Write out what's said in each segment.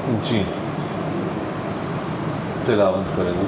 جی تلاوت کریں گے.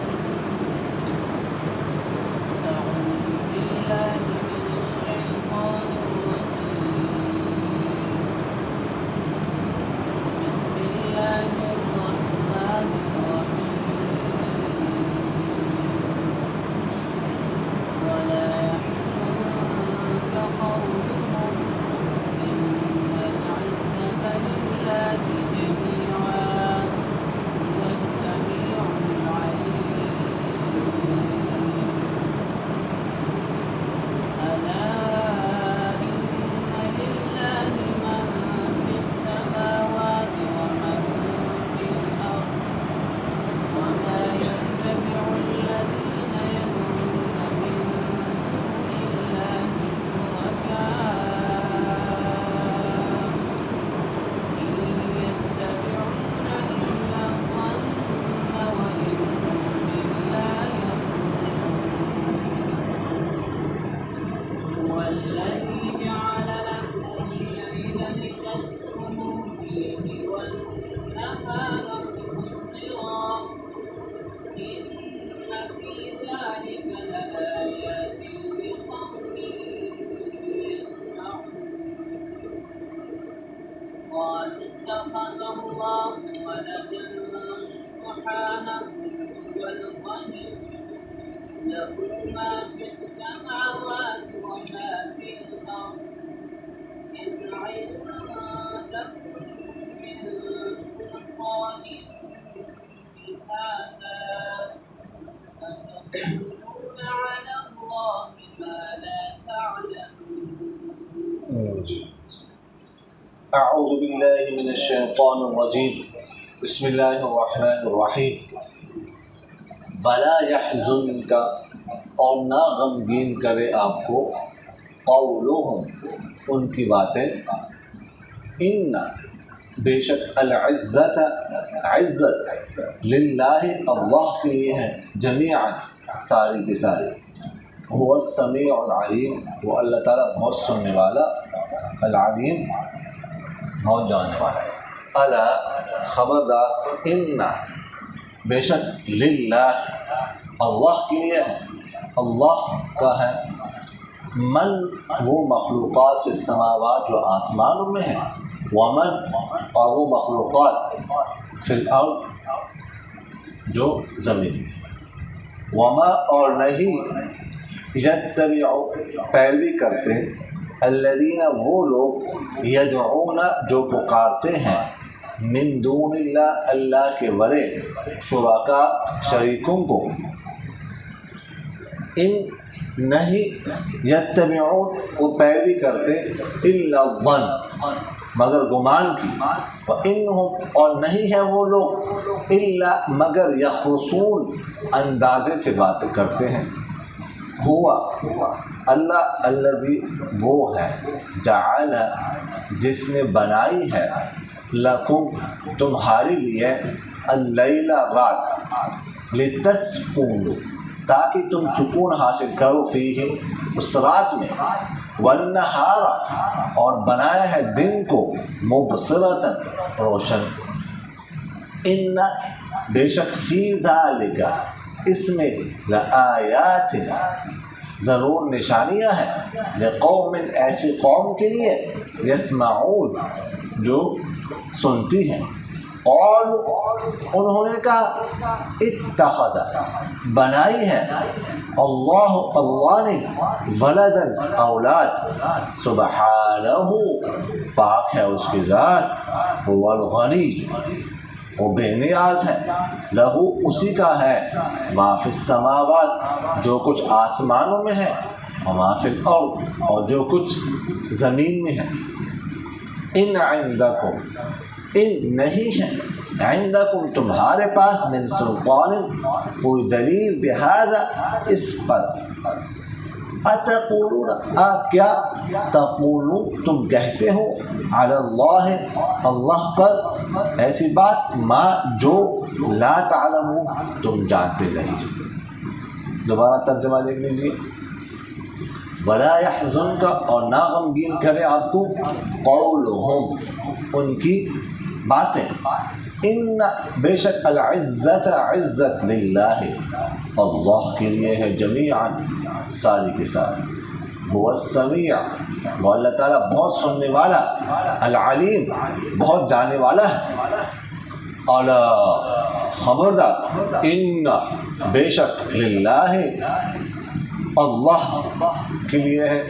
اعوذ باللہ من الشیطان الرجیم بسم اللہ الرحمن الرحیم. ولا يحزنک، اور نہ غمگین کرے آپ کو، قولہم، ان کی باتیں، ان، بے شک، العزت، عزت، للہ، اللہ کے لیے ہے، جمیعا، ساری کی ساری، هو السمیع العلیم، وہ اللہ تعالیٰ بہت سننے والا، العلیم، بہت جاننے والا ہے. الا، خبردار، ان، بے شک، للہ، اللہ کے لیے ہے، اللہ کا ہے، من، وہ مخلوقات فی السماوات جو آسمانوں میں ہیں، ومن، اور وہ مخلوقات فی الارض جو زمین میں، وما، اور نہیں، یتبع، پیروی کرتے، الذین، وہ لوگ، یدعون، جو پکارتے ہیں، من دون اللہ، اللہ کے ورے، شرکا، شریکوں کو، ان، نہیں، یتبعون، وہ پیروی کرتے، الا الظن، مگر گمان کی، وانہم، اور نہیں ہے وہ لوگ، الا، مگر، یخرصون، اندازے سے باتیں کرتے ہیں. ہوا، اللہ، الذی، وہ ہے، جعل، جس نے بنائی ہے، لکم، تمہارے لیے، اللیل، رات، لتسکونوا، تاکہ تم سکون حاصل کرو، فیہ، اس رات میں، والنہار، اور بنایا ہے دن کو، مبصرۃ، روشن. ان، بے شک، فی ذالک، اس میں، لآیات، ضرور نشانیاں ہیں، لقوم، ایسی قوم کے لیے، یسمعون، جو سنتی ہیں. قالوا، انہوں نے کہا، اتخذ، بنائی ہے، اللہ، اللہ نے، ولدن، اولاد، سبحانہ، پاک ہے اس کی ذات، هو الغنی، وہ بے نیاز ہے، لہو، اسی کا ہے، ما فی السماوات، جو کچھ آسمانوں میں ہے، وما فی الارض، اور جو کچھ زمین میں ہے. ان عندکم، ان، نہیں ہے، عندکم، تمہارے پاس، من سلطان، کوئی دلیل، بہذا، اس پر، اتقولون، کیا، تقولون، تم کہتے ہو، علی اللہ، اللہ پر، ایسی بات، ما، جو، لا تعلمون، تم جانتے نہیں. دوبارہ ترجمہ دیکھ لیجیے. ولا يحزنک، اور نہ غمگین کرے آپ کو، قولہم، ان کی باتیں. ان بے شک العزت عزت للہ اللہ کے لیے ہے جمیعاً ساری کے ساری. هو السمیع وہ اللہ تعالیٰ بہت سننے والا، العلیم بہت جاننے والا ہے. الا خبردار، ان بے شک للہ اللہ کے لیے ہے،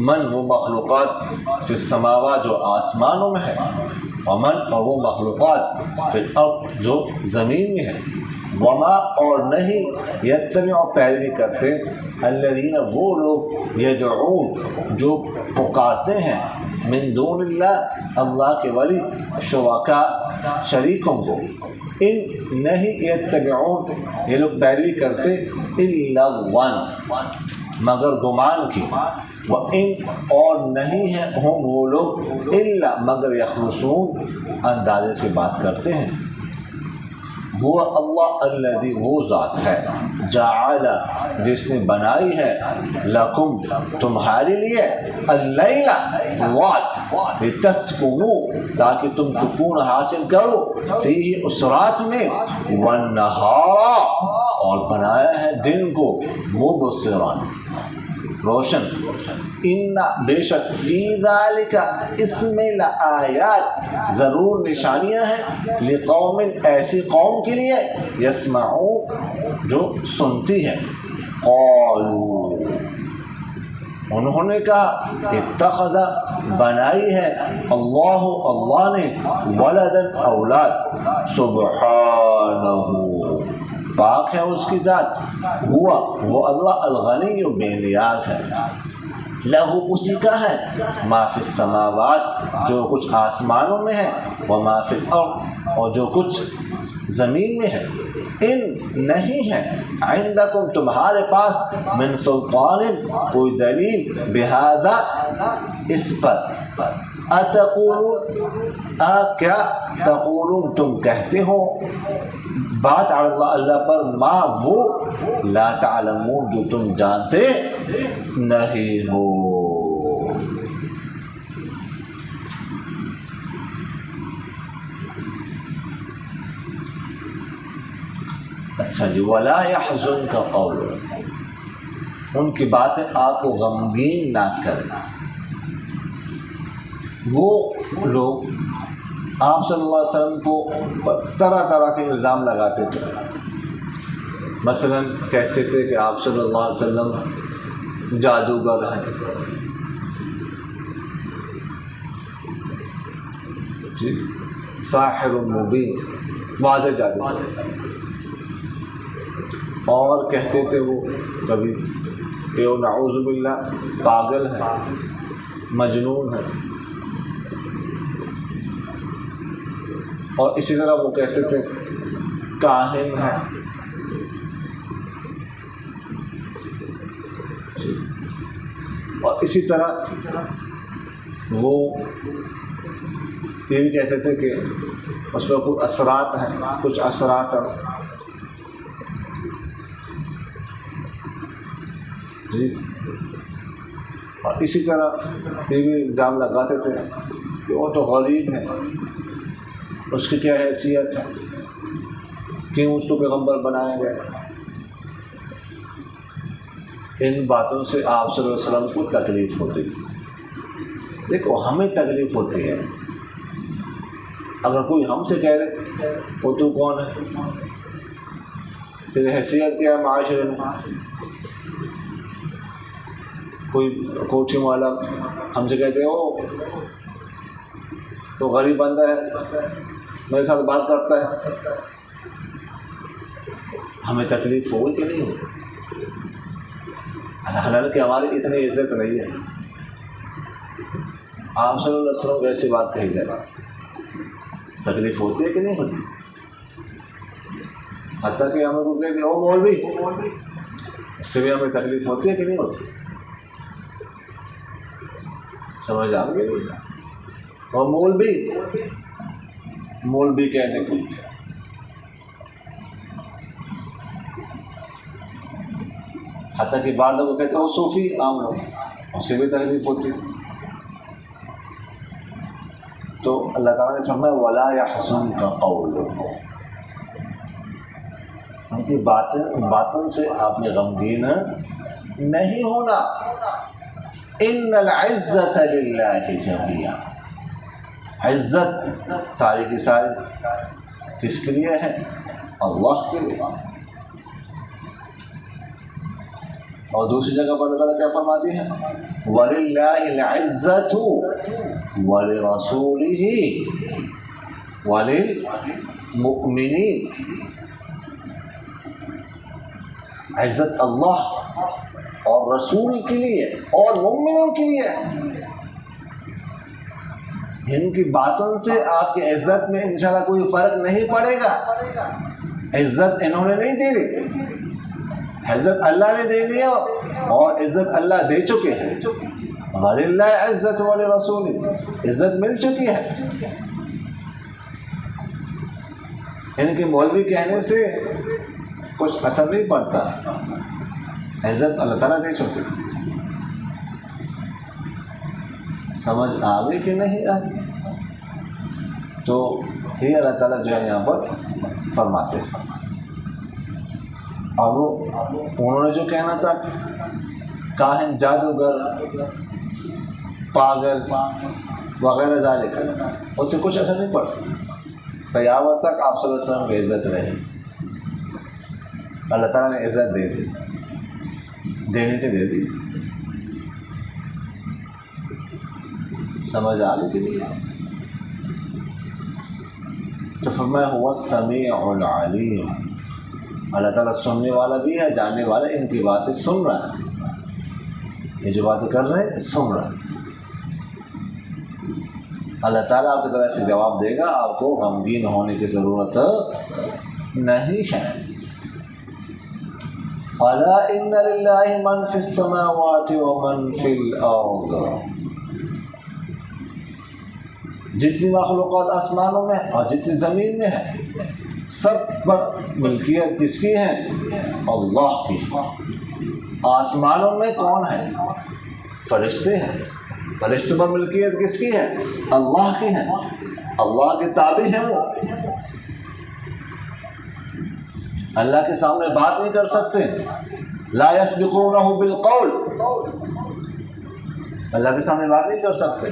من وہ مخلوقات فی السماوات جو آسمانوں میں ہے، ومن اور وہ مخلوقات فی الارض جو زمین میں ہے، وما اور نہیں یتبع پیروی کرتے الذین وہ لوگ یدعون جو پکارتے ہیں من دون اللہ اللہ کے ولی شرکاء شریکوں کو. ان نہیں یتبعون یہ لوگ پیروی کرتے الا الظن مگر گمان کی، وَإِن اور نہیں ہیں ہم وہ لوگ الا مگر یخرصون اندازے سے بات کرتے ہیں. وہ اللہ الذی وہ ذات ہے جعل جس نے بنائی ہے لکم تمہارے لیے اللیل رات لتسکنوا تاکہ تم سکون حاصل کرو فیہ اس رات میں، والنہار اور بنایا ہے دن کو مبصرا روشن. ان بے شک فی ذالک اس میں لآیات ضرور نشانیاں ہیں لقوم ایسی قوم کے لیے یسمعون جو سنتی ہے. قالوا انہوں نے کہا اتخذ بنائی ہے اللہ نے ولدن اولاد، سبحانہ پاک ہے اس کی ذات، ہوا وہ اللہ الغنی بے نیاز ہے، لہو اسی کا ہے ما فی السماوات جو کچھ آسمانوں میں ہے، وما فی الارض اور جو کچھ زمین میں ہے. ان نہیں ہے عندکم تمہارے پاس من سلطان کوئی دلیل بہذا اس پر، اتقولون کیا تقولون تم کہتے ہو بات علی اللہ اللہ پر، ما وہ لا تعلمون جو تم جانتے نہیں ہو. اچھا جی، ولا يحزنک قولهم ان کی باتیں آپ کو غمگین نہ کریں. وہ لوگ آپ صلی اللہ علیہ وسلم کو طرح طرح کے الزام لگاتے تھے. مثلا کہتے تھے کہ آپ صلی اللہ علیہ وسلم جادوگر ہیں، جی ساحر مبین واضح جادوگر. اور کہتے تھے وہ کبھی کہ وہ نعوذ باللہ پاگل ہے، مجنون ہے. اور اسی طرح وہ کہتے تھے کاہن ہے. اور اسی طرح وہ یہ بھی کہتے تھے کہ اس پر کچھ اثرات ہیں، کچھ اثرات ہیں جی. اور اسی طرح یہ بھی الزام لگاتے تھے کہ وہ تو غریب ہے، اس کی کیا حیثیت ہے، کیوں اس کو پیغمبر بنایا گیا. ان باتوں سے آپ صلی اللہ علیہ وسلم کو تکلیف ہوتی تھی. دیکھو ہمیں تکلیف ہوتی ہے اگر کوئی ہم سے کہہ دے وہ تو کون ہے، تیری حیثیت کیا ہے معاشرے میں. کوئی کوٹھی والا ہم سے کہتے ہو تو غریب بندہ ہے، میرے ساتھ بات کرتا ہے، ہمیں تکلیف ہوئی کہ نہیں ہوئی. حالانکہ ہماری اتنی عزت نہیں ہے. آپ صلی اللہ علیہ وسلم ویسی بات کہی جائے تکلیف ہوتی ہے کہ نہیں ہوتی. حتیٰ کہ ہمیں کو کہتے او مولوی، اس سے بھی ہمیں تکلیف ہوتی ہے کہ نہیں ہوتی. سمجھ آ گئی. اور مولوی کہنے کو حتیٰ کہ بعض لوگ کہتے ہیں وہ صوفی عام لوگ، اس سے بھی تکلیف ہوتی ہے. تو اللہ تعالیٰ نے فرمایا وَلَا يَحْزُنْكَ قَوْلُهُمْ، ان کی باتوں سے آپ نے غمگین نہیں ہونا. ان العزت للہ جميعا، عزت ساری کی ساری کس کے لیے ہے؟ اللہ کے لیے. اور دوسری جگہ پر اللہ تعالیٰ کیا فرماتی ہے؟ وَلِلَّهِ الْعِزَّةُ وَلِرَسُولِهِ وَلِلْمُؤْمِنِينَ. عزت اللہ اور رسول کے لیے اور مومنوں کے لیے. ان کی باتوں سے آپ کی عزت میں انشاءاللہ کوئی فرق نہیں پڑے گا. عزت انہوں نے نہیں دی لی، عزت اللہ نے دے لیا اور عزت اللہ دے چکے ہیں. وَلِلَّهِ عِزَّةُ وَلِرَسُولِهِ، عزت مل چکی ہے. ان کے مولوی کہنے سے کچھ اثر نہیں پڑتا، عزت اللہ تعالیٰ دے چکے. سمجھ آگے کہ نہیں آگے؟ تو یہ اللہ تعالیٰ جو ہے یہاں پر فرماتے ہیں. اب انہوں نے جو کہنا تھا کاہن، جادوگر، پاگل وغیرہ ذالک، اس سے کچھ اثر نہیں پڑتا. قیامت تک آپ صلی اللہ علیہ وسلم کی عزت رہے. اللہ تعالیٰ نے عزت دے دی، دینی تھی دے دی. سمجھ آ گئی کہ نہیں؟ تو فرمایا هو السمیع العلیم، اللہ تعالیٰ سننے والا بھی ہے، جاننے والا. ان کی باتیں سن رہا ہے، یہ جو باتیں کر رہے ہیں سن رہا ہے. اللہ تعالیٰ آپ کی طرح سے جواب دے گا، آپ کو غمگین ہونے کی ضرورت نہیں ہے. الا ان للہ من فی السماوات ومن فی الارض، جتنی مخلوقات آسمانوں میں اور جتنی زمین میں ہے سب پر ملکیت کس کی ہے؟ اللہ کی. آسمانوں میں کون ہے؟ فرشتے ہیں. فرشتوں پر ملکیت کس کی ہے؟ اللہ کی ہے. اللہ کے تابع ہیں وہ. اللہ کے سامنے بات نہیں کر سکتے. لا یسبقونہ بالقول، اللہ کے سامنے بات نہیں کر سکتے.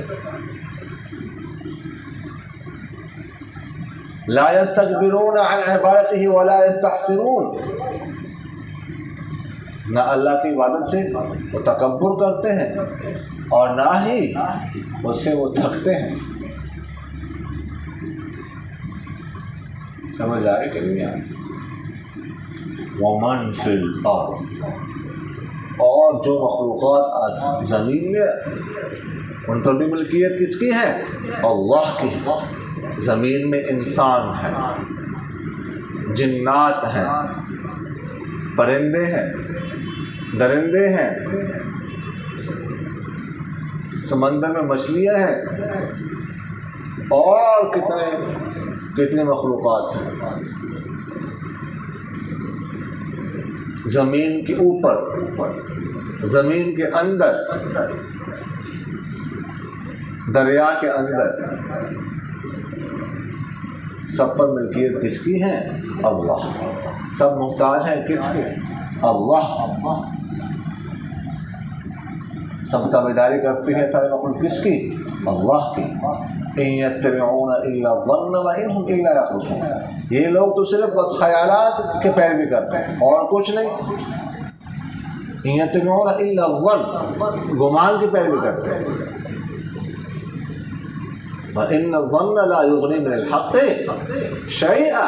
لا یستکبرون عن عبادتہ ولا یستحسرون، نہ اللہ کی عبادت سے وہ تکبر کرتے ہیں اور نہ ہی اس سے وہ تھکتے ہیں. سمجھ آئے کہ نہیں آئے؟ ومن فی الارض، اور جو مخلوقات زمین میں ان پر بھی ملکیت کس کی ہے؟ اللہ کی. زمین میں انسان ہیں، جنات ہیں، پرندے ہیں، درندے ہیں، سمندر میں مچھلیاں ہیں، اور کتنے مخلوقات ہیں. زمین کے اوپر، زمین کے اندر، دریا کے اندر، سب پر ملکیت کس کی ہے؟ اللہ. سب محتاج ہیں کس کے؟ اللہ. سب تابعداری کرتے ہیں سارے مخلوق کس کی؟ اللہ کی. ان یتبعون الا الظن وان هم الا یخرصون، یہ لوگ تو صرف بس خیالات کے پیروی کرتے ہیں اور کچھ نہیں. ان یتبعون الا الظن، گمان کی پیروی کرتے ہیں. وَإِنَّ الظَّنَّ لَا يُغْنِي مِنَ الْحَقِّ شَيْئًا،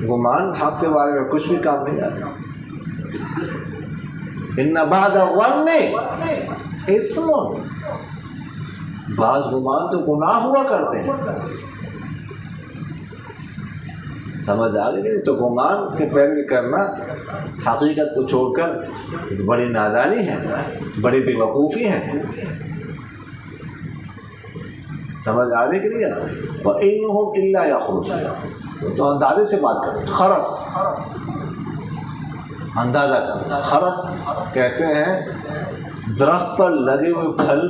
گمان حق کے بارے میں کچھ بھی کام نہیں آتا. إِنَّ بَعْدَ الظَّنِّ إِثْمٌ، بعض گمان تو گناہ ہوا کرتے ہیں. سمجھ آ گئی نہیں؟ تو گمان کے پیروی کرنا حقیقت کو چھوڑ کر ایک بڑی نادانی ہے، بڑی بے وقوفی ہے. سمجھ آ رہی کہ نہیں ہے؟ وَإِنْهُمْ إِلَّا يَخْرُصُونَ، تو اندازے سے بات کریں. خرس، اندازہ کریں. خرس کہتے ہیں درخت پر لگے ہوئے پھل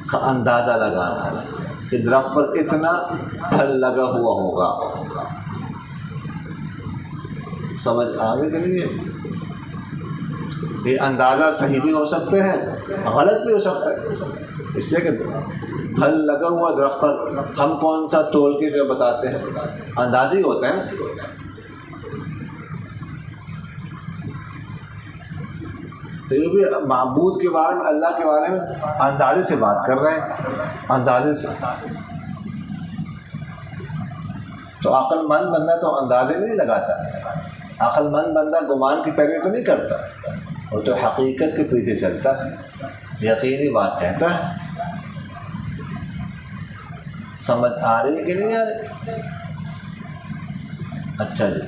کا اندازہ لگانا ہے کہ درخت پر اتنا پھل لگا ہوا ہوگا. سمجھ آگے کے لیے یہ اندازہ صحیح بھی ہو سکتے ہیں، غلط بھی ہو سکتا ہے. اس لیے کہ پھل لگا ہوا درخت پر ہم کون سا تول کے جو بتاتے ہیں، اندازے ہی ہوتے ہیں نا. تو یہ بھی معبود کے بارے میں، اللہ کے بارے میں اندازے سے بات کر رہے ہیں، اندازے سے. تو عقل مند بندہ تو اندازے نہیں لگاتا، عقل مند بندہ گمان کی پیروی تو نہیں کرتا، وہ تو حقیقت کے پیچھے چلتا ہے، یقینی بات کہتا ہے. سمجھ آ رہی ہے کہ نہیں آ رہی؟ اچھا جی.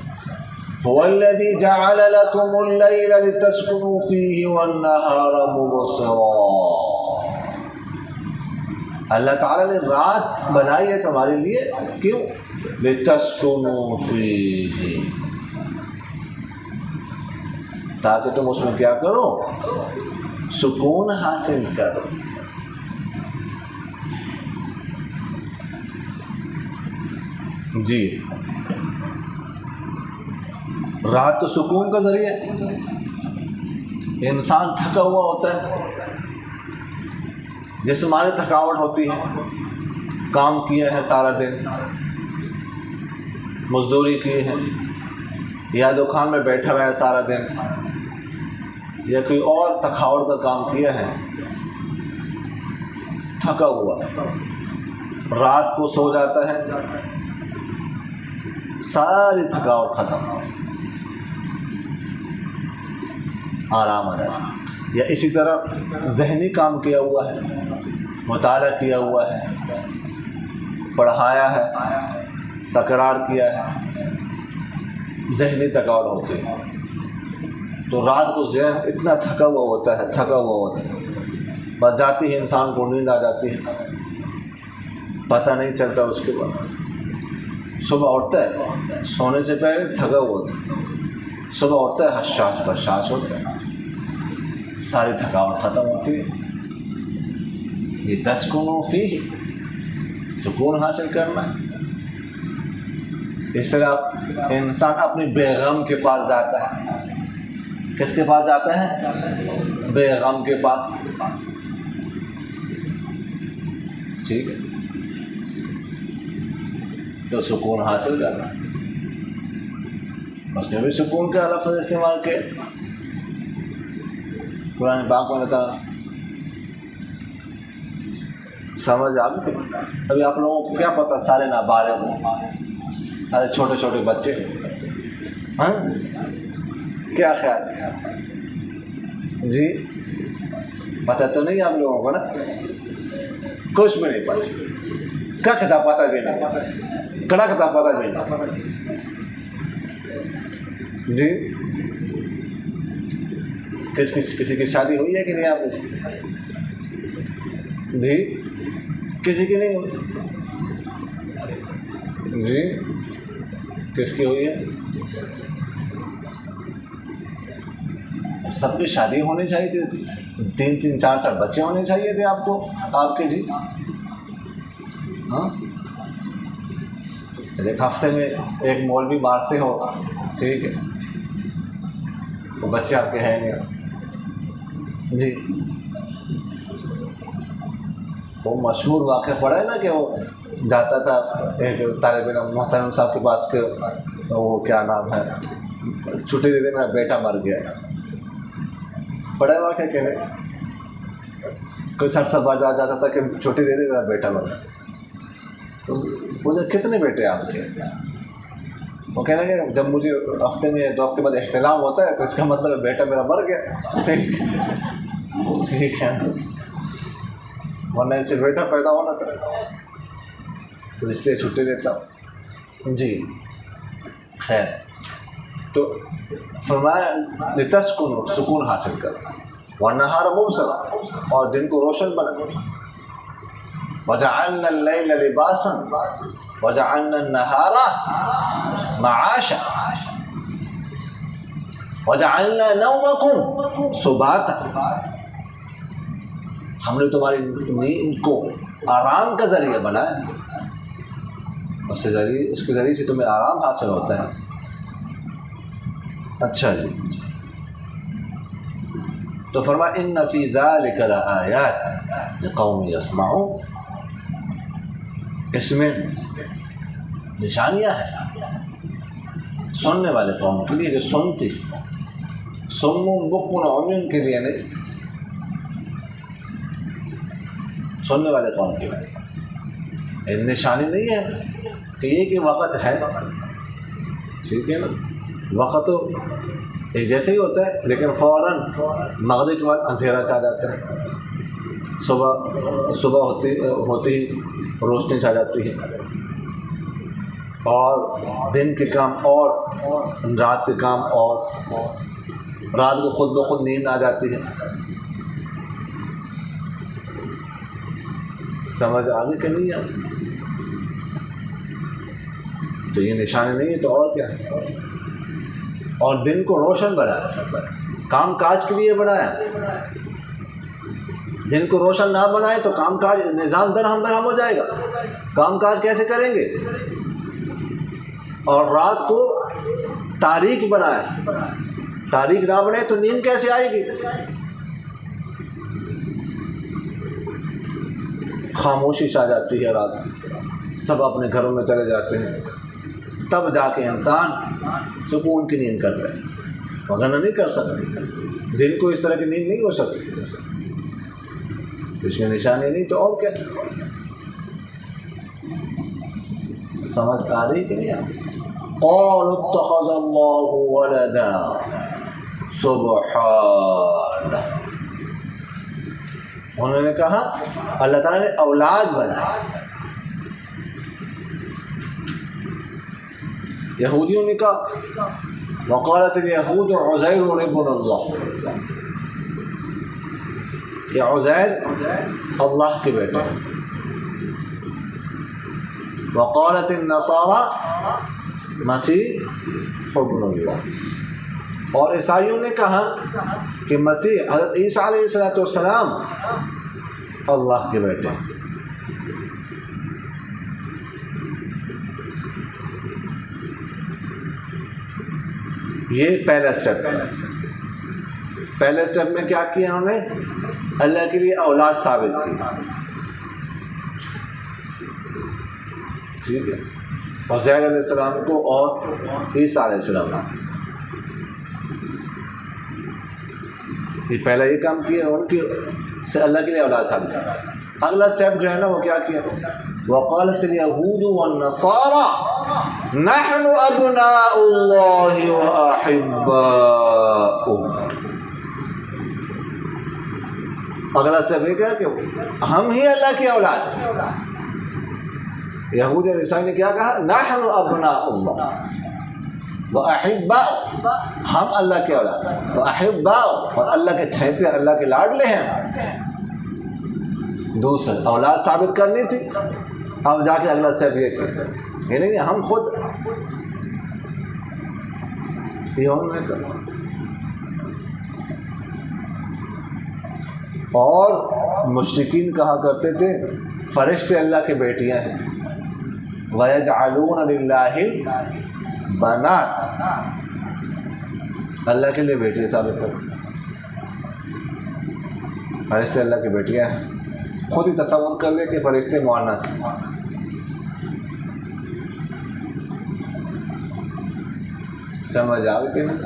هو الذي جعل لكم الليل لتسكنوا فيه والنهار مبصرا. اللہ تعالیٰ نے رات بنائی ہے تمہارے لیے، کیوں؟ لتسكنوا فيه، تاکہ تم اس میں کیا کرو؟ سکون حاصل کرو. جی رات تو سکون کا ذریعہ ہے. انسان تھکا ہوا ہوتا ہے، جسمانی تھکاوٹ ہوتی ہے، کام کیا ہے سارا دن، مزدوری کی ہے، یا دکان میں بیٹھا رہا ہے سارا دن، یا کوئی اور تھکاوٹ کا کام کیا ہے، تھکا ہوا، رات کو سو جاتا ہے، ساری تھکاوٹ ختم، آرام آ جاتا ہے. یا اسی طرح ذہنی کام کیا ہوا ہے، مطالعہ کیا ہوا ہے، پڑھایا ہے، تکرار کیا ہے، ذہنی تھکاوٹ ہوتی ہے. تو رات کو ذہن اتنا تھکا ہوا ہوتا ہے، بس جاتی ہے انسان کو نیند آ جاتی ہے، پتہ نہیں چلتا. اس کے بعد صبح اٹھتا ہے، سونے سے پہلے تھکا ہوا ہوتا ہے، صبح اٹھتا ہے حشاش بشاش ہوتا ہے، ساری تھکاوٹ ختم ہوتی ہے. یہ تسکنوا فیہ، سکون حاصل کرنا ہے. اس طرح انسان اپنی بیغم کے پاس جاتا ہے. کس کے پاس جاتا ہے؟ بیغم کے پاس. ٹھیک ہے، تو سکون حاصل کرنا. اس نے بھی سکون کا لفظ استعمال کیا قرآن پاک میں. بتا سمجھ آ گئی؟ ابھی آپ لوگوں کو کیا پتہ، سارے نابالغ ہوں، سارے چھوٹے چھوٹے بچے، ہاں کیا خیال جی؟ پتہ تو نہیں آپ لوگوں کو نا، کچھ بھی نہیں پتہ، کیا کتاب پتہ بھی نہیں، کڑا کتاب پتہ بھی نہیں. جی کسی کی شادی ہوئی ہے کہ نہیں آپ اس کی؟ جی کسی کی نہیں ہوئی؟ جی کس کی ہوئی ہے؟ سب کی شادی ہونی چاہیے تھی، 3 4 بچے ہونے چاہیے تھے آپ کو، آپ کے. جی ہاں ایک ہفتے میں ایک مولوی مارتے ہو، ٹھیک ہے، وہ بچے آپ کے ہیں نہیں. جی وہ مشہور واقعہ پڑا ہے نا کہ وہ جاتا تھا ایک طالب علم محترم صاحب کے پاس کہ وہ کیا نام ہے، چھٹی دے دے میرا بیٹا مر گیا. پڑا ہوا کہ نہیں؟ کوئی سر سب آ جاتا تھا کہ چھٹی دے دے میرا بیٹا مر گیا. تو مجھے کتنے بیٹے آپ کے؟ وہ کہنا کہ جب مجھے ہفتے میں 2 ہفتے بعد احتلام ہوتا ہے تو اس کا مطلب ہے بیٹا میرا مر گیا. ٹھیک ہے، ورنہ اس سے بیٹا پیدا ہونا تھا، تو اس لیے چھٹی دیتا ہوں. جی خیر، تو فرمایا لتسکنوا، سکون حاصل کرنا، والنہار مبصرا، اور دن کو روشن بنا. وجعلنا اللیل لباسا وجعلنا النہار معاشا وجعلنا نومکم سباتا. ہم نے تمہاری نیند کو آرام کا ذریعہ بنایا، اس کے ذریعے سے تمہیں آرام حاصل ہوتا ہے۔ اچھا جی، تو فرمایا ان فی ذلک لآیات لقوم یسمعون، اس میں نشانیاں ہیں سننے والے قوم کے لیے جو سنتی، صم بکم عمی کے لیے نہیں، سننے والے قوم کے لیے۔ نشانی نہیں ہے کہ یہ کہ وقت ہے، ٹھیک ہے نا، وقت تو ایک جیسے ہی ہوتا ہے، لیکن فوراً مغرب کے بعد اندھیرا چھا جاتا ہے، صبح ہوتی ہی روشنی چھا جاتی ہے، اور دن کے کام اور رات کے کام اور، رات کو خود بخود نیند آ جاتی ہے۔ سمجھ آگے کہ نہیں آگے؟ تو یہ نشانی نہیں ہے تو اور کیا ہے؟ اور دن کو روشن بنایا، کام کاج کے لیے بنایا۔ دن کو روشن نہ بنائے تو کام کاج نظام درہم برہم ہو جائے گا، کام کاج کیسے کریں گے؟ اور رات کو تاریک بنائے، تاریک نہ بنے تو نیند کیسے آئے گی؟ خاموشی چھا جاتی ہے، رات سب اپنے گھروں میں چلے جاتے ہیں، تب جا کے انسان سکون کی نیند کرتا ہے، ورنہ نہیں کر سکتی۔ دن کو اس طرح کی نیند نہیں ہو سکتی، اس میں نشانی نہیں تو اور کیا؟ سمجھ آ رہی کہ نہیں؟ قالوا اتخذ اللہ ولدا سبحانہ، انہوں نے کہا اللہ تعالیٰ نے اولاد بنائی۔ یہودیوں نے کہا وقالت الیہود عزیر ابن اللہ، کہ عزیر اللہ کے بیٹے ہیں۔ وقالت النصارى مسیح ابن اللہ، اور عیسائیوں نے کہا کہ مسیح حضرت عیسیٰ علیہ السلام اللہ کے بیٹے ہیں۔ یہ پہلا سٹیپ ہے۔ پہلے سٹیپ میں کیا کیا انہوں نے؟ اللہ کے لیے اولاد ثابت کی، ٹھیک ہے، عزیر علیہ السلام کو اور عیسیٰ علیہ السلام کو۔ یہ پہلا یہ کام کیا، ان کی سے اللہ کے لیے اولاد ثابت کی۔ اگلا سٹیپ جو ہے نا وہ کیا کیا؟ وقالت الیہود والنصارى نحن ابناء اللہ واحباؤہ، اگلا سٹیپ یہ کیا کہ ہم ہی اللہ کی اولاد۔ یہود اور عیسائی نے کیا کہا؟ نحن ابناء اللہ واحباؤہ، ہم اللہ کے اولاد، واحباؤہ، اور اللہ کے چھیتے، اللہ کے لاڈلے ہیں۔ دوسرا اولاد ثابت کرنی تھی، اب جا کے اگلا سٹیپ یہ کیا، یہ نہیں ہم خود یہ انہوں نے کرنا۔ اور مشرکین کہا کرتے تھے فرشتے اللہ کی بیٹیاں ہیں، وَيَجْعَلُونَ لِلَّهِ الْبَنَاتِ، اللہ کے لیے بیٹیاں ثابت کرتے، فرشتے اللہ کی بیٹیاں ہیں۔ خود ہی تصور کر لے کہ فرشتے مؤنث ہیں۔ سمجھ آ گئی کہ نہیں؟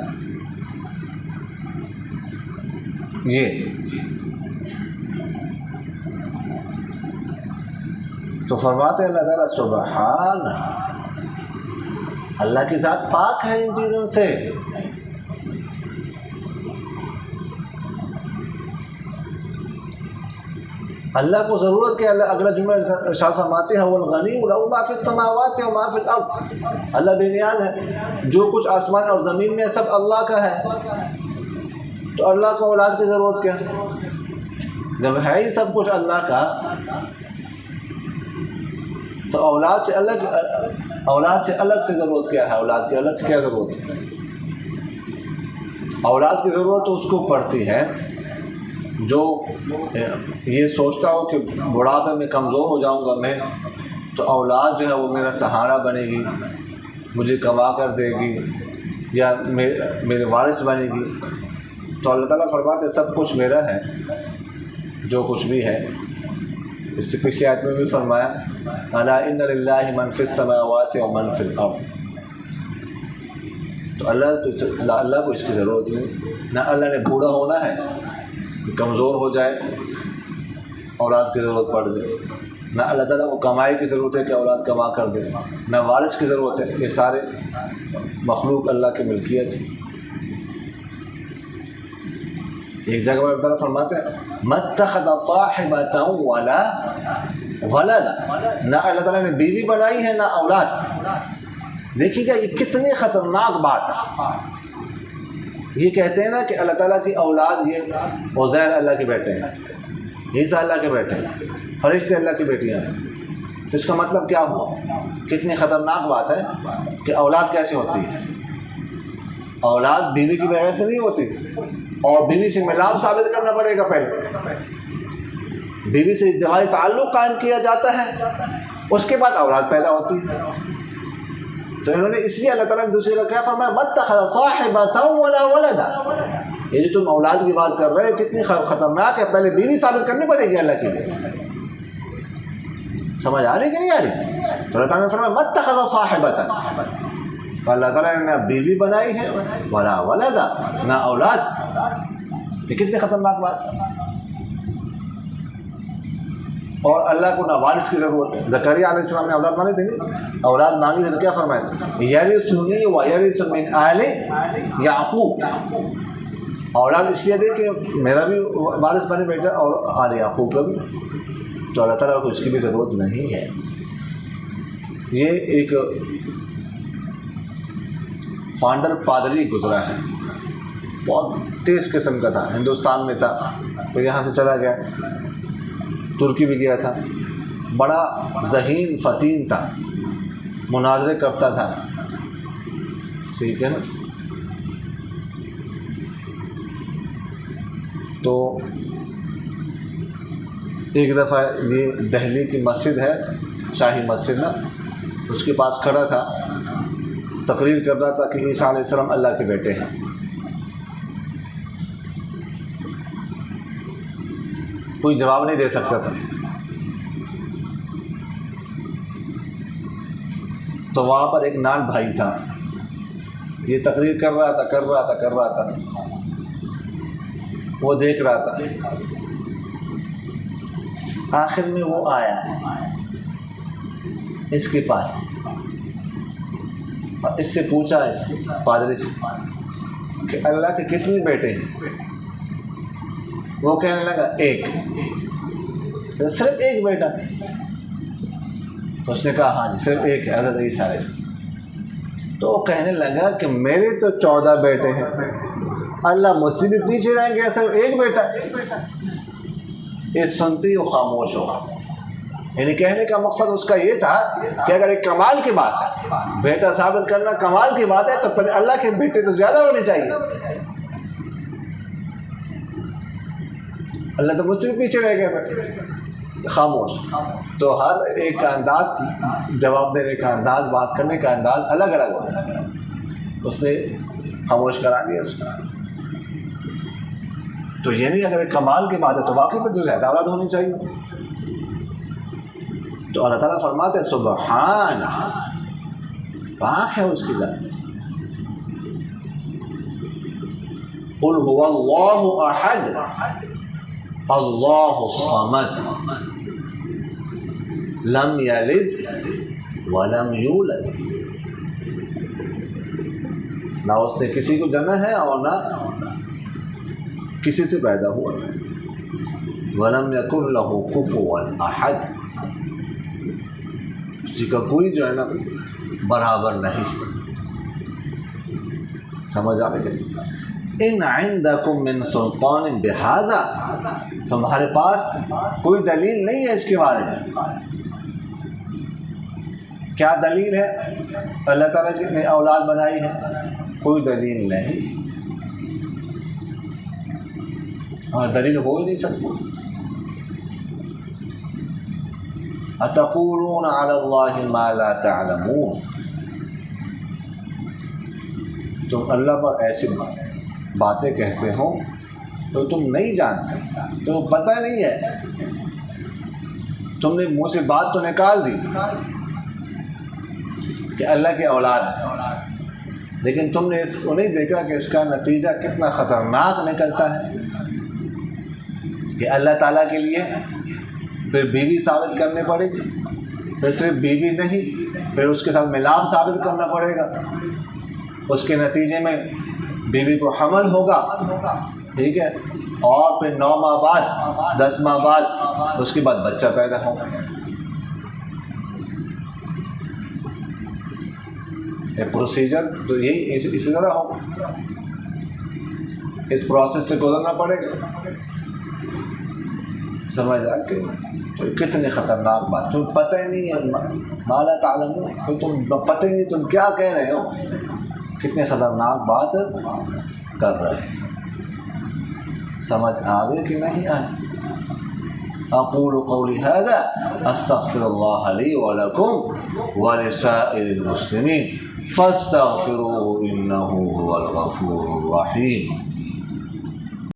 یہ تو فرماتے اللہ تعالیٰ سبحان، اللہ کی ذات پاک ہے ان چیزوں سے۔ اللہ کو ضرورت کہ اللہ، اگلا جملہ ارشاد فرماتے ہیں والغنی لہ ما فی السماوات و ما فی الارض، اللہ بے نیاز ہے، جو کچھ آسمان اور زمین میں سب اللہ کا ہے، تو اللہ کو اولاد کی ضرورت کیا؟ جب ہے ہی سب کچھ اللہ کا، تو اولاد سے الگ سے ضرورت کیا ہے؟ اولاد کی الگ کیا ضرورت ہے؟ اولاد کی ضرورت تو اس کو پڑتی ہے جو یہ سوچتا ہو کہ بڑھاپے میں کمزور ہو جاؤں گا میں، تو اولاد جو ہے وہ میرا سہارا بنے گی، مجھے کما کر دے گی یا میرے وارث بنے گی، تو اللہ تعالیٰ فرماتے ہیں سب کچھ میرا ہے، جو کچھ بھی ہے۔ اس سے پچھلی آیت میں بھی فرمایا الا ان للہ من فی السماوات و من فی الارض، تو اللہ کو اس کی ضرورت نہیں، نہ اللہ نے بوڑھا ہونا ہے کہ کمزور ہو جائے اولاد کی ضرورت پڑ جائے، نہ اللہ تعالیٰ کو کمائی کی ضرورت ہے کہ اولاد کما کر دے، نہ وارث کی ضرورت ہے، یہ سارے مخلوق اللہ کی ملکیت ہے۔ ایک جگہ پر اللہ تعالیٰ فرماتے ہیں مَتَّخَذَ صَاحِبَةً وَلَا وَلَدًا، نہ اللہ تعالیٰ نے بیوی بنائی ہے نہ اولاد۔ دیکھیے گا یہ کتنی خطرناک بات ہے۔ یہ کہتے ہیں نا کہ اللہ تعالیٰ کی اولاد، یہ عزیر اللہ کے بیٹے ہیں، عیسیٰ اللہ کے بیٹے ہیں، فرشتے اللہ کی بیٹیاں ہیں، تو اس کا مطلب کیا ہوا؟ کتنی خطرناک بات ہے کہ اولاد کیسے ہوتی ہے۔ اولاد بیوی کی بغیر تو نہیں ہوتی، اور بیوی سے ملاپ ثابت کرنا پڑے گا، پہلے بیوی سے ازدواجی تعلق قائم کیا جاتا ہے، اس کے بعد اولاد پیدا ہوتی ہے۔ تو انہوں نے اس لیے اللہ تعالیٰ نے دوسرے کا کیا فرمایا مَتَّخَذَ صَاحِبَةً وَلَا وَلَدًا، یہ جو تم اولاد کی بات کر رہے ہو کتنی خطرناک ہے، پہلے بیوی ثابت کرنی پڑے گی اللہ کے لیے۔ سمجھ آ رہی کہ نہیں آ رہی؟ تو اللہ تعالیٰ نے فرمایا مَتَّخَذَ صَاحِبَةً، اللہ تعالیٰ نے نہ بیوی بنائی ہے ولا ولدا، نہ اولاد۔ یہ کتنی خطرناک بات ہے۔ اور اللہ کو نہ وارث کی ضرورت ہے۔ زکریا علیہ السلام نے اولاد مانگی تھی نہیں، اولاد مانگی تھی تو کیا فرمایا تھا یرثنی ویرث من آل یعقوب، اولاد اس لیے دے کہ میرا بھی وارث بنے بیٹا اور آل یعقوب کا بھی، تو اللہ تعالیٰ کو اس کی بھی ضرورت نہیں ہے۔ یہ ایک فاؤنڈر پادری گزرا ہے، بہت تیز قسم کا تھا، ہندوستان میں تھا، پھر یہاں سے چلا گیا، ترکی بھی گیا تھا، بڑا ذہین فتین تھا، مناظرے کرتا تھا، ٹھیک ہے نا۔ تو ایک دفعہ یہ دہلی کی مسجد ہے، شاہی مسجد نا، اس کے پاس کھڑا تھا، تقریر کر رہا تھا کہ عیسیٰ علیہ السلام اللہ کے بیٹے ہیں۔ کوئی جواب نہیں دے سکتا تھا، تو وہاں پر ایک نان بھائی تھا، یہ تقریر کر رہا تھا، وہ دیکھ رہا تھا، آخر میں وہ آیا اس کے پاس اور اس سے پوچھا، اس پادری سے کہ اللہ کے کتنے بیٹے ہیں؟ وہ کہنے لگا ایک، صرف ایک بیٹا؟ اس نے کہا ہاں جی صرف ایک ہے، حضرت عیسیٰ علیہ السلام۔ تو وہ کہنے لگا کہ میرے تو 14 بیٹے ہیں، اللہ مجھ سے بھی پیچھے رہیں گے، صرف ایک بیٹا؟ یہ سنتے ہی وہ خاموش ہو۔ یعنی کہنے کا مقصد اس کا یہ تھا کہ اگر ایک کمال کی بات ہے، بیٹا ثابت کرنا کمال کی بات ہے، تو پھر اللہ کے بیٹے تو زیادہ ہونے چاہیے، اللہ تو مجھ سے بھی پیچھے رہ گئے، خاموش۔ تو ہر ایک کا انداز، جواب دینے کا انداز، بات کرنے کا انداز الگ الگ ہوتا ہے، اس نے خاموش کرا دیا اس کو۔ تو یہ نہیں اگر ایک کمال کی بات ہے تو واقعی پھر تو زیادہ اولاد ہونی چاہیے۔ تو اللہ تعالیٰ فرماتے ہیں سبحان، پاک ہے اس کی ذات۔ قل هو اللہ احد اللہ الصمد لم یلد ولم یولد، نہ اس نے کسی کو جنا ہے اور نہ کسی سے پیدا ہوا، ولم یکن لہ کفوا احد، کسی کا کوئی جو ہے نا برابر نہیں۔ سمجھ آ گئی؟ ان عندکم من سلطان بہذا، تمہارے پاس کوئی دلیل نہیں ہے اس کے بارے میں۔ کیا دلیل ہے؟ اللہ تعالیٰ نے اولاد بنائی ہے، کوئی دلیل نہیں۔ اور دلیل ہو ہی نہیں سکتی. اتقولون علی اللہ ما لا تعلمون، تم اللہ پر ایسی باتیں کہتے ہو تو تم نہیں جانتے، تو پتہ نہیں ہے. تم نے منہ سے بات تو نکال دی کہ اللہ کی اولاد ہے، لیکن تم نے اس کو نہیں دیکھا کہ اس کا نتیجہ کتنا خطرناک نکلتا ہے. کہ اللہ تعالیٰ کے لیے پھر بیوی ثابت کرنی پڑے گی، پھر صرف بیوی نہیں، پھر اس کے ساتھ ملاپ ثابت کرنا پڑے گا. اس کے نتیجے میں بیوی کو حمل ہوگا، ٹھیک ہے، اور پھر 9 ماہ بعد 10 ماہ بعد اس کے بعد بچہ پیدا ہوگا. یہ پروسیجر تو یہی اسی طرح ہو، اس پروسیس سے گزرنا پڑے گا. سمجھ آ کے تو کتنی خطرناک بات، تم پتہ ہی نہیں ہے ما لا تعلمون، تو تم پتہ ہی نہیں تم کیا کہہ رہے ہو، کتنی خطرناک بات کر رہے ہیں. سمجھ آگے کہ نہیں آئے؟ اقول قولی هذا استغفر الله لي ولكم ولسائر المسلمين فاستغفروه انه هو الغفور الرحيم.